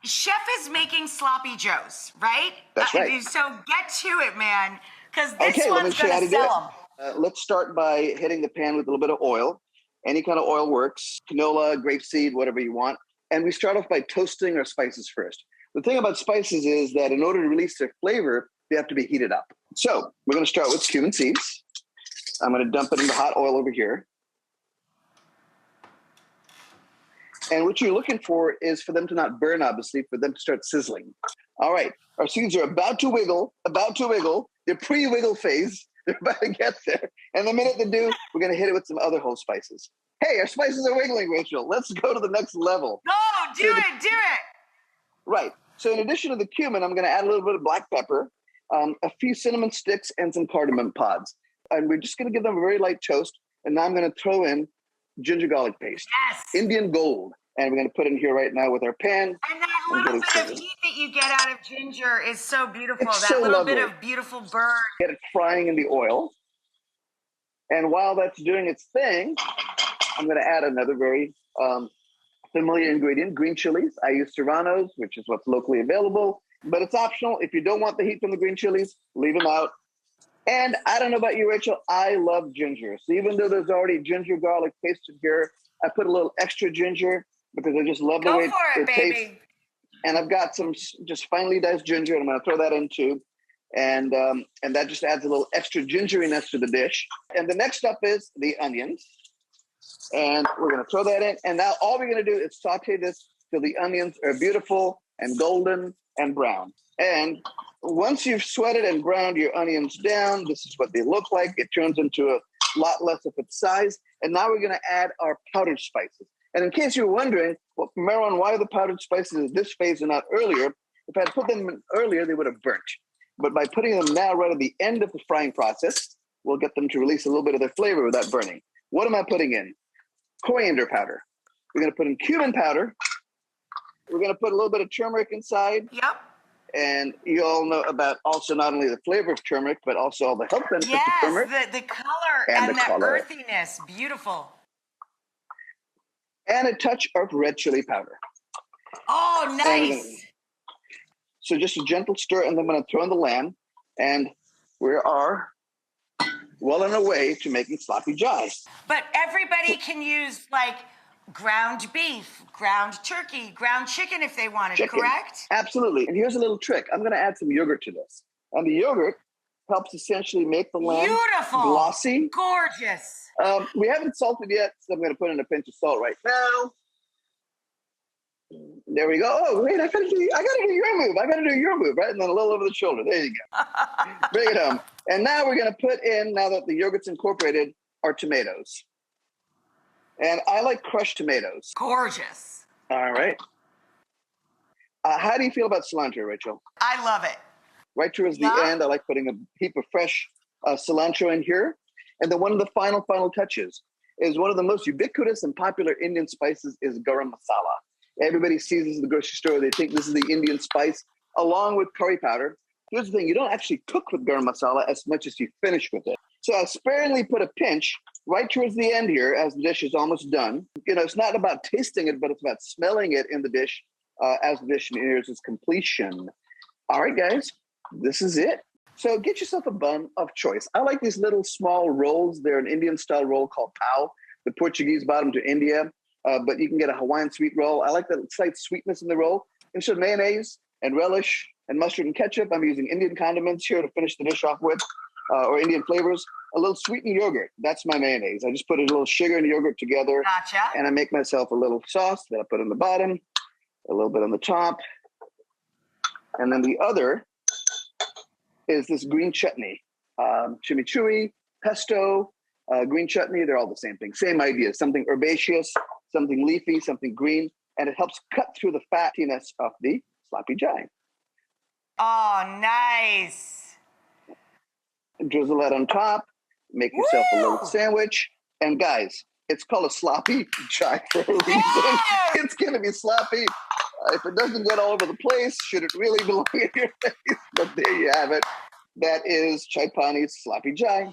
Chef is making sloppy joes, right? That's right. So get to it, man, because this Okay, let me one's show you how going to to do it. sell them. Let's start by hitting the pan with a little bit of oil. Any kind of oil works, canola, grapeseed, whatever you want. And we start off by toasting our spices first. The thing about spices is that in order to release their flavor, they have to be heated up. So we're going to start with cumin seeds. I'm going to dump it into hot oil over here. And what you're looking for is for them to not burn, obviously, for them to start sizzling. All right, our seeds are about to wiggle. They're pre-wiggle phase. They're about to get there. And the minute they do, we're going to hit it with some other whole spices. Hey, our spices are wiggling, Rachel. Let's go to the next level. Go, do it. Right. So in addition to the cumin, I'm going to add a little bit of black pepper, a few cinnamon sticks, and some cardamom pods. And we're just going to give them a very light toast. And now I'm going to throw in ginger garlic paste. Yes. Indian gold. And we're going to put it in here right now with our pan. And that little bit of heat that you get out of ginger is so beautiful. It's that so little lovely. bit of beautiful burn. Get it frying in the oil. And while that's doing its thing, I'm going to add another very familiar ingredient, green chilies. I use serranos, which is what's locally available, but it's optional. If you don't want the heat from the green chilies, leave them out. And I don't know about you, Rachel, I love ginger. So even though there's already ginger garlic paste in here, I put a little extra ginger because I just love the way it tastes. And I've got some just finely diced ginger, and I'm going to throw that in too. And that just adds a little extra gingeriness to the dish. And the next up is the onions. And we're going to throw that in. And now all we're going to do is saute this till the onions are beautiful and golden and brown. And once you've sweated and browned your onions down, this is what they look like. It turns into a lot less of its size. And now we're going to add our powdered spices. And in case you're wondering, well, Meherwan, why are the powdered spices at this phase and not earlier? If I had put them in earlier, they would have burnt. But by putting them now right at the end of the frying process, we'll get them to release a little bit of their flavor without burning. What am I putting in? Coriander powder. We're going to put in cumin powder. We're going to put a little bit of turmeric inside. Yep. And you all know about also not only the flavor of turmeric, but also all the health benefits of turmeric. Yes, the color and the earthiness. Beautiful. And a touch of red chili powder. Oh, nice. So just a gentle stir, and then I'm going to throw in the lamb. And we are well on our way to making sloppy jai. But everybody can use like ground beef, ground turkey, ground chicken if they wanted, correct? Absolutely. And here's a little trick. I'm going to add some yogurt to this. And the yogurt helps essentially make the lamb glossy. Gorgeous. We haven't salted yet, so I'm going to put in a pinch of salt right now. There we go. Oh, wait, I got to do your move, right? And then a little over the shoulder. There you go. Bring it home. And now we're going to put in, now that the yogurt's incorporated, our tomatoes. And I like crushed tomatoes. Gorgeous. All right. How do you feel about cilantro, Rachel? I love it. Right towards the end, I like putting a heap of fresh cilantro in here. And then one of the final touches is one of the most ubiquitous and popular Indian spices is garam masala. Everybody sees this in the grocery store. They think this is the Indian spice, along with curry powder. Here's the thing. You don't actually cook with garam masala as much as you finish with it. So I sparingly put a pinch right towards the end here as the dish is almost done. You know, it's not about tasting it, but it's about smelling it in the dish as the dish nears its completion. All right, guys, this is it. So get yourself a bun of choice. I like these little small rolls. They're an Indian-style roll called pao. The Portuguese brought them to India, but you can get a Hawaiian sweet roll. I like the slight sweetness in the roll. Instead of mayonnaise and relish and mustard and ketchup, I'm using Indian condiments here to finish the dish off with, or Indian flavors. A little sweetened yogurt. That's my mayonnaise. I just put a little sugar and yogurt together. Gotcha. And I make myself a little sauce that I put on the bottom, a little bit on the top. And then the other is this green chutney, chimichurri, pesto, green chutney. They're all the same thing. Same idea. Something herbaceous, something leafy, something green, and it helps cut through the fattiness of the sloppy jai. Oh, nice. Drizzle that on top. Make yourself a little sandwich. And guys, it's called a sloppy jai for a reason. It's going to be sloppy. If it doesn't get all over the place, should it really belong in your face? But there you have it. That is Chai Pani's sloppy jai.